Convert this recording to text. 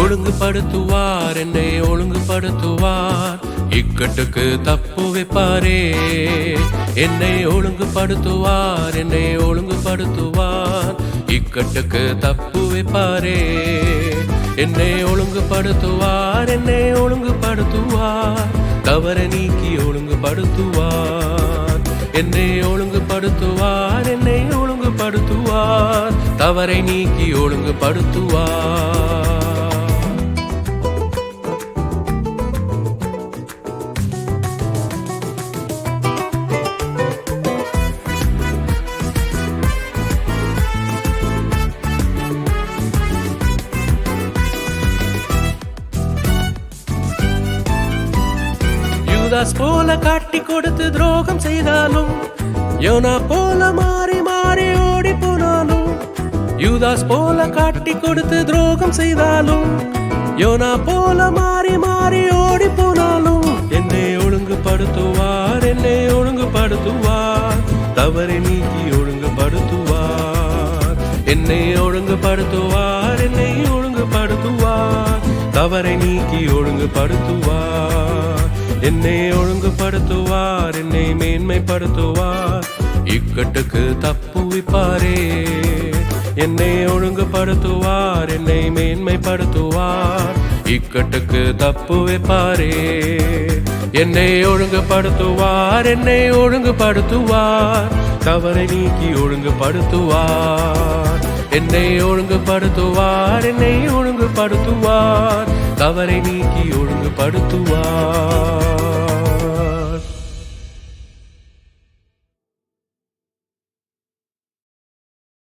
ஒழுங்குபடுத்துவார், என்னை ஒழுங்குபடுத்துவார். இக்கட்டுக்கு தப்பு வைப்பாரே. என்னை ஒழுங்குபடுத்துவார், என்னை ஒழுங்குபடுத்துவார். இக்கட்டுக்கு தப்பு வைப்பாரே. என்னை ஒழுங்குபடுத்துவார், என்னை ஒழுங்குபடுத்துவார். தவற நீக்கி ஒழுங்குபடுத்துவார். என்னை ஒழுங்குபடுத்துவார், என்னை ஒழுங்குபடுத்துவார். தவறை நீக்கி ஒழுங்குபடுத்துவார். யூதாஸ் போல காட்டி கொடுத்து துரோகம் செய்தாலும், யோனா போல மாறி மாறி ஓடி போனாலும். யூதாஸ் போல காட்டி கொடுத்து துரோகம் செய்தாலும், யோனா போல மாறி மாறி ஓடி போனாலும். என்னை ஒழுங்குபடுத்துவார், என்னை ஒழுங்குபடுத்துவார். தவறை நீக்கி ஒழுங்குபடுத்துவார். என்னை ஒழுங்குபடுத்துவார், என்னை ஒழுங்குபடுத்துவார். தவறை நீக்கி ஒழுங்குபடுத்துவார். என்னை ஒழுங்குபடுத்துவார், என்னை மேன்மைப்படுத்துவார். இக்கட்டுக்கு தப்பு வைப்பாரே. என்னை ஒழுங்குபடுத்துவார், என்னை மேன்மைப்படுத்துவார். இக்கட்டுக்கு தப்பு வைப்பாரே. என்னை ஒழுங்குபடுத்துவார், என்னை ஒழுங்குபடுத்துவார். தவறை நீக்கி ஒழுங்குபடுத்துவார். என்னை ஒழுங்குபடுத்துவார், என்னை ஒழுங்குபடுத்துவார். தவறை நீக்கி ஒழுங்குபடுத்துவார்.